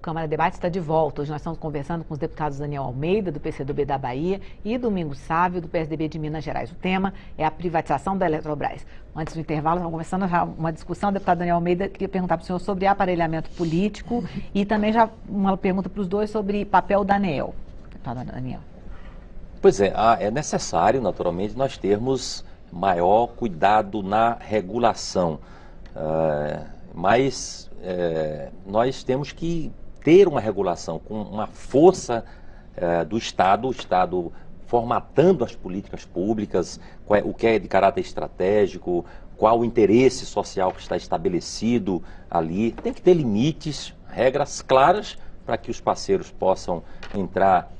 Câmara Debate está de volta. Hoje nós estamos conversando com os deputados Daniel Almeida, do PCdoB da Bahia, e Domingos Sávio, do PSDB de Minas Gerais. O tema é a privatização da Eletrobras. Antes do intervalo, estamos começando já uma discussão. O deputado Daniel Almeida queria perguntar para o senhor sobre aparelhamento político e também já uma pergunta para os dois sobre papel da ANEEL. Deputado Daniel. Pois é, é necessário, naturalmente, nós termos maior cuidado na regulação, mas nós temos que ter uma regulação com uma força do Estado, o Estado formatando as políticas públicas, o que é de caráter estratégico, qual o interesse social que está estabelecido ali. Tem que ter limites, regras claras para que os parceiros possam entrar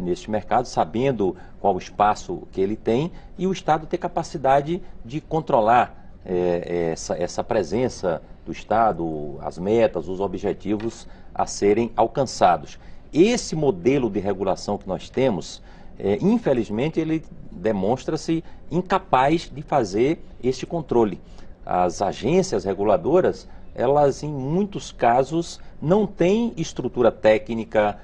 neste mercado, sabendo qual o espaço que ele tem, e o Estado ter capacidade de controlar essa presença do Estado, as metas, os objetivos a serem alcançados. Esse modelo de regulação que nós temos, infelizmente, ele demonstra-se incapaz de fazer este controle. As agências reguladoras, elas em muitos casos não têm estrutura técnica,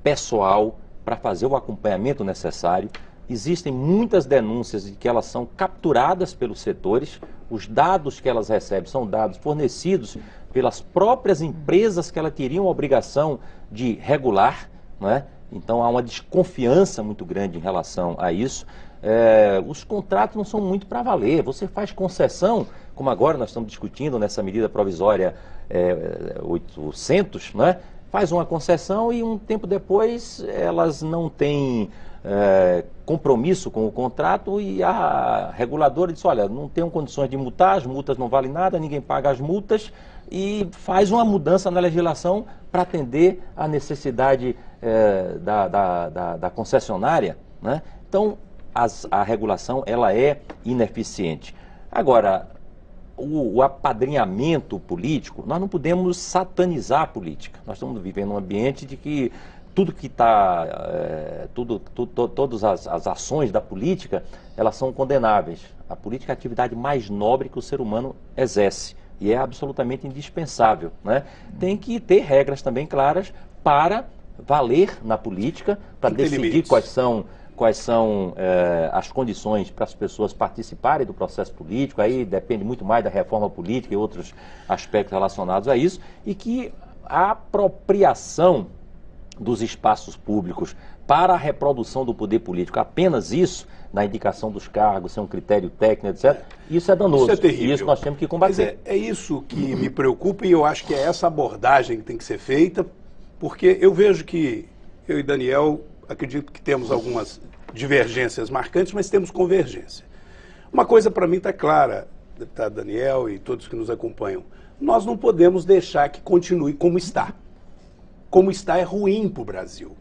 pessoal, para fazer o acompanhamento necessário. Existem muitas denúncias de que elas são capturadas pelos setores, os dados que elas recebem são dados fornecidos pelas próprias empresas que elas teriam a obrigação de regular, não é? Então há uma desconfiança muito grande em relação a isso. Os contratos não são muito para valer. Você faz concessão, como agora nós estamos discutindo nessa medida provisória 800, não é? Faz uma concessão e um tempo depois elas não têm compromisso com o contrato e a reguladora diz, olha, não tenho condições de multar, as multas não valem nada, ninguém paga as multas, e faz uma mudança na legislação para atender à necessidade da concessionária, né? Então, a regulação ela é ineficiente. Agora, o apadrinhamento político, nós não podemos satanizar a política. Nós estamos vivendo um ambiente de que tudo que está, todas as ações da política, elas são condenáveis. A política é a atividade mais nobre que o ser humano exerce e é absolutamente indispensável, né? Tem que ter regras também claras para valer na política, para decidir quais são as condições para as pessoas participarem do processo político. Aí depende muito mais da reforma política e outros aspectos relacionados a isso, e que a apropriação dos espaços públicos para a reprodução do poder político, apenas isso, na indicação dos cargos, ser um critério técnico, etc., isso é danoso. Isso é terrível. E isso nós temos que combater. É isso que me preocupa, e eu acho que é essa abordagem que tem que ser feita, porque eu vejo que eu e Daniel, acredito que temos algumas divergências marcantes, mas temos convergência. Uma coisa para mim está clara, deputado Daniel e todos que nos acompanham, nós não podemos deixar que continue como está. Como está é ruim para o Brasil.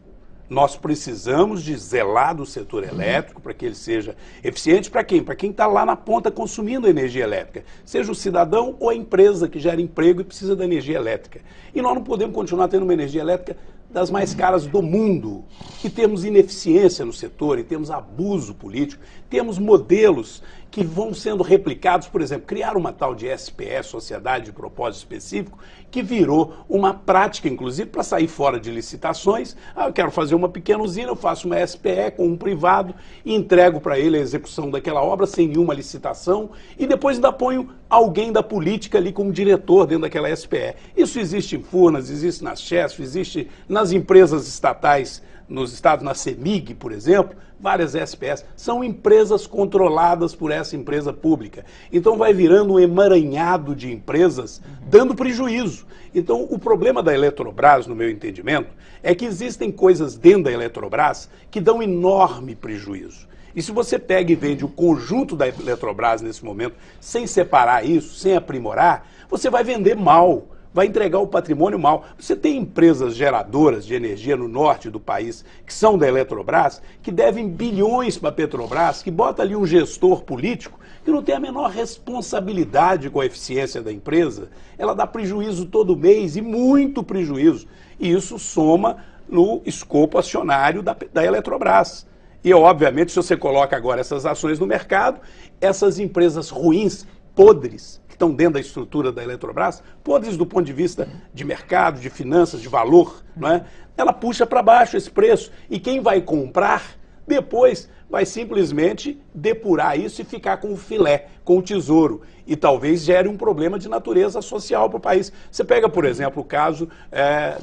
Nós precisamos de zelar do setor elétrico para que ele seja eficiente. Para quem? Para quem está lá na ponta consumindo energia elétrica. Seja o cidadão ou a empresa que gera emprego e precisa da energia elétrica. E nós não podemos continuar tendo uma energia elétrica das mais caras do mundo. E temos ineficiência no setor, e temos abuso político, temos modelos que vão sendo replicados, por exemplo, criar uma tal de SPE, Sociedade de Propósito Específico, que virou uma prática, inclusive, para sair fora de licitações. Eu quero fazer uma pequena usina, eu faço uma SPE com um privado e entrego para ele a execução daquela obra sem nenhuma licitação, e depois ainda ponho alguém da política ali como diretor dentro daquela SPE. Isso existe em Furnas, existe na Chesf, existe nas empresas estatais nos estados, na CEMIG, por exemplo, várias SPS, são empresas controladas por essa empresa pública. Então vai virando um emaranhado de empresas dando prejuízo. Então o problema da Eletrobras, no meu entendimento, é que existem coisas dentro da Eletrobras que dão enorme prejuízo. E se você pega e vende o conjunto da Eletrobras nesse momento, sem separar isso, sem aprimorar, você vai vender mal. Vai entregar o patrimônio mal. Você tem empresas geradoras de energia no norte do país, que são da Eletrobras, que devem bilhões para a Petrobras, que bota ali um gestor político que não tem a menor responsabilidade com a eficiência da empresa. Ela dá prejuízo todo mês, e muito prejuízo. E isso soma no escopo acionário da Eletrobras. E, obviamente, se você coloca agora essas ações no mercado, essas empresas ruins, podres, que estão dentro da estrutura da Eletrobras, podres do ponto de vista de mercado, de finanças, de valor, não é? Ela puxa para baixo esse preço. E quem vai comprar, depois vai simplesmente depurar isso e ficar com o filé, com o tesouro. E talvez gere um problema de natureza social para o país. Você pega, por exemplo, o caso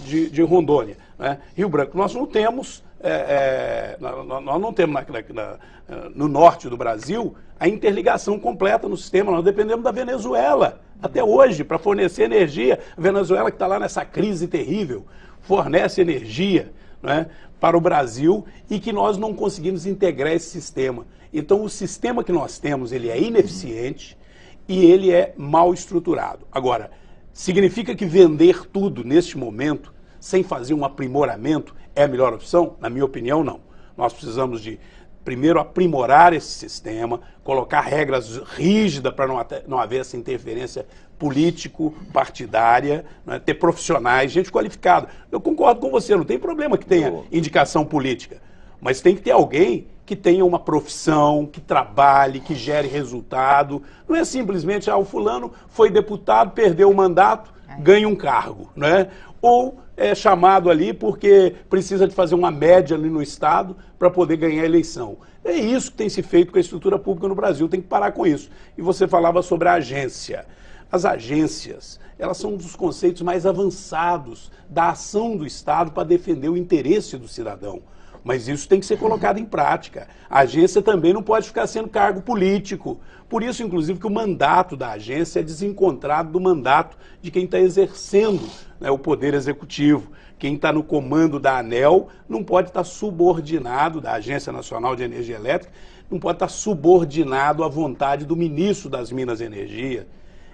de Rondônia, né? Rio Branco. Nós não temos, no norte do Brasil, a interligação completa no sistema. Nós dependemos da Venezuela, até hoje, para fornecer energia. A Venezuela, que está lá nessa crise terrível, fornece energia, né, para o Brasil, e que nós não conseguimos integrar esse sistema. Então, o sistema que nós temos, ele é ineficiente e ele é mal estruturado. Agora, significa que vender tudo neste momento, sem fazer um aprimoramento, é a melhor opção? Na minha opinião, não. Nós precisamos de, primeiro, aprimorar esse sistema, colocar regras rígidas para não haver essa interferência político-partidária, né, ter profissionais, gente qualificada. Eu concordo com você, não tem problema que tenha indicação política, mas tem que ter alguém que tenha uma profissão, que trabalhe, que gere resultado. Não é simplesmente, o fulano foi deputado, perdeu o mandato, ganha um cargo, né? Ou é chamado ali porque precisa de fazer uma média ali no Estado para poder ganhar a eleição. É isso que tem se feito com a estrutura pública no Brasil, tem que parar com isso. E você falava sobre a agência. As agências, elas são um dos conceitos mais avançados da ação do Estado para defender o interesse do cidadão. Mas isso tem que ser colocado em prática. A agência também não pode ficar sendo cargo político. Por isso, inclusive, que o mandato da agência é desencontrado do mandato de quem está exercendo, né, o poder executivo. Quem está no comando da ANEEL não pode estar subordinado, da Agência Nacional de Energia Elétrica, não pode estar subordinado à vontade do ministro das Minas e Energia.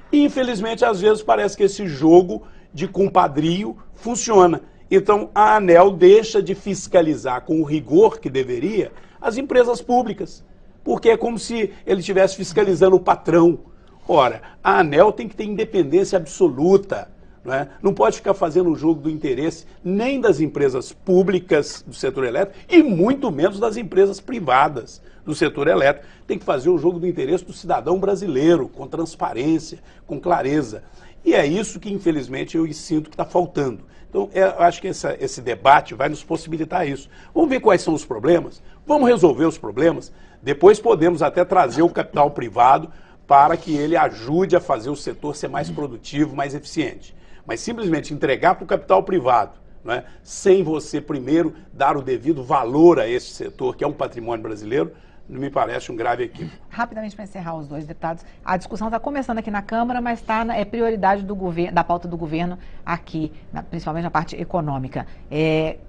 E, infelizmente, às vezes parece que esse jogo de compadrio funciona. Então, a ANEEL deixa de fiscalizar com o rigor que deveria as empresas públicas, porque é como se ele estivesse fiscalizando o patrão. Ora, a ANEEL tem que ter independência absoluta, não é? Não pode ficar fazendo um jogo do interesse nem das empresas públicas do setor elétrico e muito menos das empresas privadas do setor elétrico. Tem que fazer o jogo do interesse do cidadão brasileiro, com transparência, com clareza. E é isso que, infelizmente, eu sinto que está faltando. Então, eu acho que esse debate vai nos possibilitar isso. Vamos ver quais são os problemas, vamos resolver os problemas, depois podemos até trazer o capital privado para que ele ajude a fazer o setor ser mais produtivo, mais eficiente. Mas simplesmente entregar para o capital privado, não é, sem você primeiro dar o devido valor a esse setor, que é um patrimônio brasileiro, não me parece um grave equívoco. Rapidamente para encerrar os dois deputados, a discussão está começando aqui na Câmara, mas é prioridade do governo, da pauta do governo aqui, principalmente na parte econômica.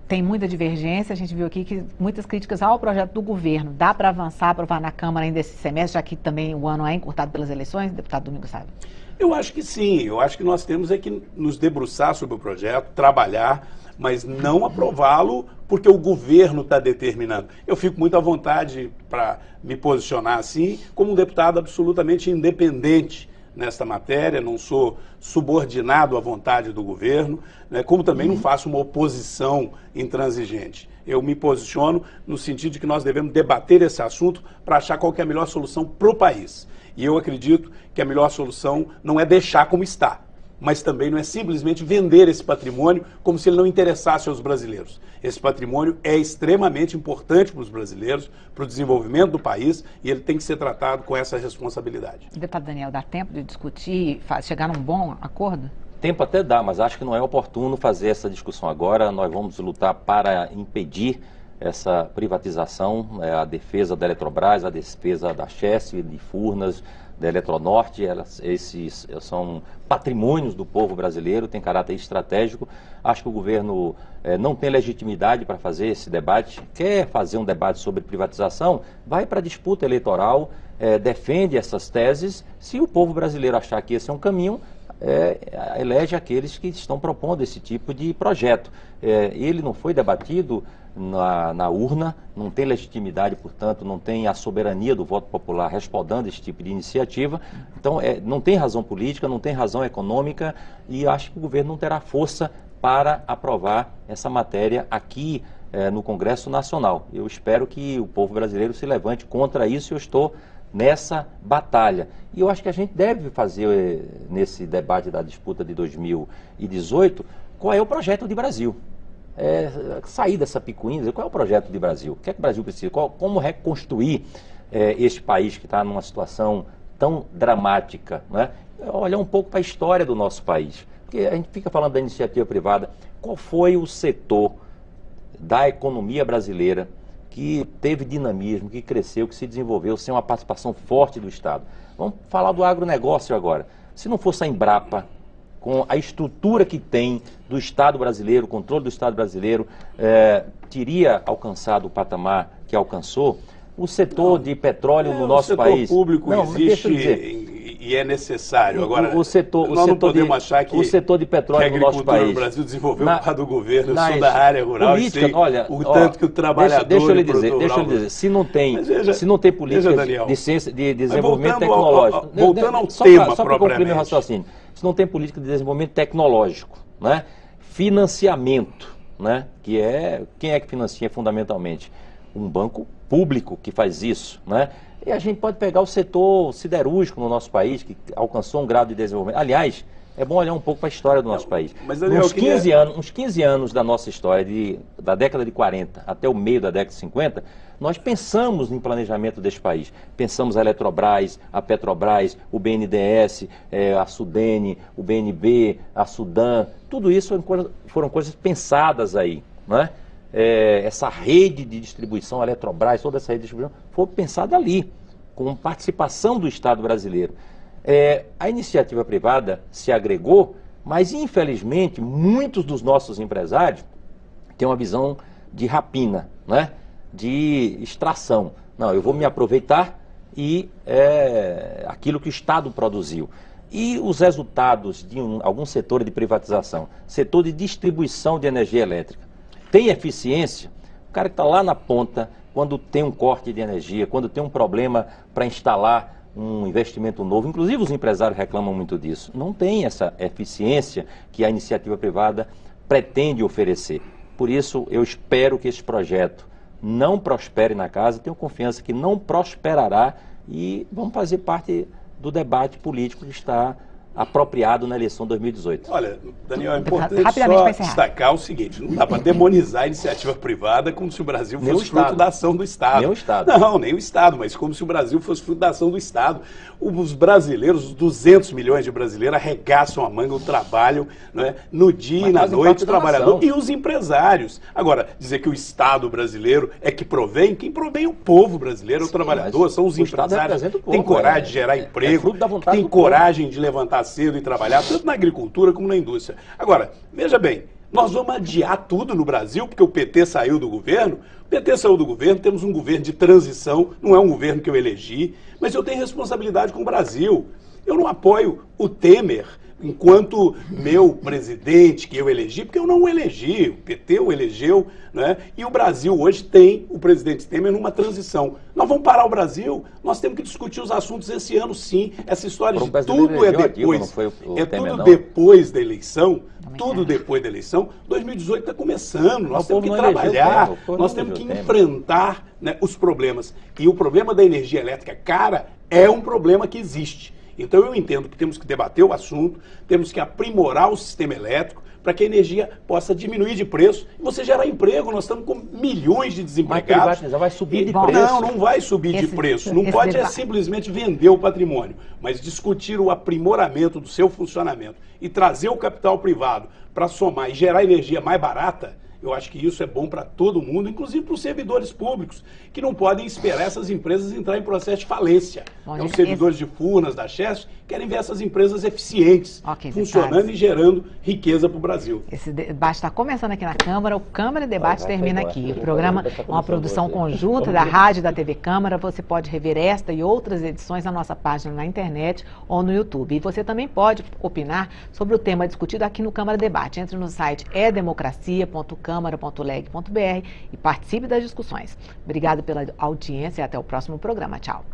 Tem muita divergência, a gente viu aqui que muitas críticas ao projeto do governo. Dá para avançar, aprovar na Câmara ainda esse semestre, já que também o ano é encurtado pelas eleições, deputado Domingos Sávio? Eu acho que sim, eu acho que nós temos que nos debruçar sobre o projeto, trabalhar, mas não aprová-lo porque o governo está determinando. Eu fico muito à vontade para me posicionar assim, como um deputado absolutamente independente nesta matéria, não sou subordinado à vontade do governo, né, como também não faço uma oposição intransigente. Eu me posiciono no sentido de que nós devemos debater esse assunto para achar qual que é a melhor solução para o país. E eu acredito que a melhor solução não é deixar como está, mas também não é simplesmente vender esse patrimônio como se ele não interessasse aos brasileiros. Esse patrimônio é extremamente importante para os brasileiros, para o desenvolvimento do país, e ele tem que ser tratado com essa responsabilidade. Deputado Daniel, dá tempo de discutir, chegar num bom acordo? Tempo até dá, mas acho que não é oportuno fazer essa discussão agora. Nós vamos lutar para impedir essa privatização, a defesa da Eletrobras, a defesa da Chesf, de Furnas, da Eletronorte. Esses são patrimônios do povo brasileiro, tem caráter estratégico. Acho que o governo não tem legitimidade para fazer esse debate. Quer fazer um debate sobre privatização? Vai para a disputa eleitoral, defende essas teses. Se o povo brasileiro achar que esse é um caminho, elege aqueles que estão propondo esse tipo de projeto. Ele não foi debatido na urna, não tem legitimidade, portanto, não tem a soberania do voto popular respaldando esse tipo de iniciativa. Então, não tem razão política, não tem razão econômica, e acho que o governo não terá força para aprovar essa matéria aqui no Congresso Nacional. Eu espero que o povo brasileiro se levante contra isso, e eu estou nessa batalha. E eu acho que a gente deve fazer, nesse debate da disputa de 2018, qual é o projeto de Brasil. Sair dessa picuinha, qual é o projeto de Brasil? O que é que o Brasil precisa? Como reconstruir este país que está numa situação tão dramática, né? Olhar um pouco para a história do nosso país. Porque a gente fica falando da iniciativa privada. Qual foi o setor da economia brasileira que teve dinamismo, que cresceu, que se desenvolveu sem uma participação forte do Estado? Vamos falar do agronegócio agora. Se não fosse a Embrapa, com a estrutura que tem do Estado brasileiro, o controle do Estado brasileiro, teria alcançado o patamar que alcançou. O setor de petróleo no nosso país... O setor público existe e é necessário. Agora, nós não podemos achar que o setor de petróleo no nosso país... o Brasil desenvolveu por causa do governo. Eu sou da área rural política, e sei tanto que o trabalhador... Deixa eu lhe dizer, se não tem política de desenvolvimento tecnológico... Voltando ao tema só para concluir meu raciocínio. Se não tem política de desenvolvimento tecnológico, né? Financiamento, né? Quem é que financia fundamentalmente? Um banco público que faz isso, né? E a gente pode pegar o setor siderúrgico no nosso país, que alcançou um grau de desenvolvimento. Aliás, é bom olhar um pouco para a história do nosso país. Mas, Daniel, uns 15 anos da nossa história, da década de 40 até o meio da década de 50, nós pensamos em planejamento deste país. Pensamos a Eletrobras, a Petrobras, o BNDES, a Sudene, o BNB, a Sudan. Tudo isso foram coisas pensadas aí, né? Essa rede de distribuição, a Eletrobras, toda essa rede de distribuição, foi pensada ali, com participação do Estado brasileiro. A iniciativa privada se agregou, mas infelizmente muitos dos nossos empresários têm uma visão de rapina, né? De extração. Não, eu vou me aproveitar e aquilo que o Estado produziu. E os resultados de algum setor de privatização, setor de distribuição de energia elétrica, tem eficiência? O cara que está lá na ponta, quando tem um corte de energia, quando tem um problema para instalar um investimento novo, inclusive os empresários reclamam muito disso, não tem essa eficiência que a iniciativa privada pretende oferecer. Por isso, eu espero que esse projeto não prospere na casa, tenho confiança que não prosperará e vamos fazer parte do debate político que está apropriado na eleição de 2018. Olha, Daniel, é importante só destacar o seguinte, não dá para demonizar a iniciativa privada como se o Brasil fosse fruto da ação do Estado. Nem o Estado. Não, nem o Estado, mas como se o Brasil fosse fruto da ação do Estado. Os brasileiros, os 200 milhões de brasileiros arregaçam a manga, trabalham, né, no dia e na noite, trabalhador, e os empresários. Agora, dizer que o Estado brasileiro é que provém, quem provém é o povo brasileiro, é o trabalhador, são os empresários que têm coragem de gerar emprego, que têm coragem de levantar cedo e trabalhar, tanto na agricultura como na indústria. Agora, veja bem, nós vamos adiar tudo no Brasil, porque o PT saiu do governo. O PT saiu do governo, temos um governo de transição, não é um governo que eu elegi, mas eu tenho responsabilidade com o Brasil. Eu não apoio o Temer enquanto meu presidente que eu elegi, porque eu não o elegi, o PT o elegeu, né? E o Brasil hoje tem o presidente Temer numa transição. Nós vamos parar o Brasil, nós temos que discutir os assuntos esse ano sim, essa história de tudo é depois, tudo depois da eleição, tudo depois da eleição. 2018 está começando, nós temos que trabalhar, nós temos que enfrentar, né, os problemas. E o problema da energia elétrica cara é um problema que existe. Então eu entendo que temos que debater o assunto, temos que aprimorar o sistema elétrico para que a energia possa diminuir de preço e você gerar emprego. Nós estamos com milhões de desempregados. Mas vai subir de preço. Não vai subir de preço. Não pode simplesmente vender o patrimônio, mas discutir o aprimoramento do seu funcionamento e trazer o capital privado para somar e gerar energia mais barata. Eu acho que isso é bom para todo mundo, inclusive para os servidores públicos, que não podem esperar essas empresas entrar em processo de falência. Os servidores de Furnas, da Chesf, querem ver essas empresas eficientes, funcionando e gerando riqueza para o Brasil. Esse debate está começando aqui na Câmara, o Câmara e Debate termina aqui. O programa é uma produção conjunta da Rádio e da TV Câmara. Você pode rever esta e outras edições na nossa página na internet ou no YouTube. E você também pode opinar sobre o tema discutido aqui no Câmara Debate. Entre no site edemocracia.câmara.leg.br e participe das discussões. Obrigado pela audiência e até o próximo programa. Tchau.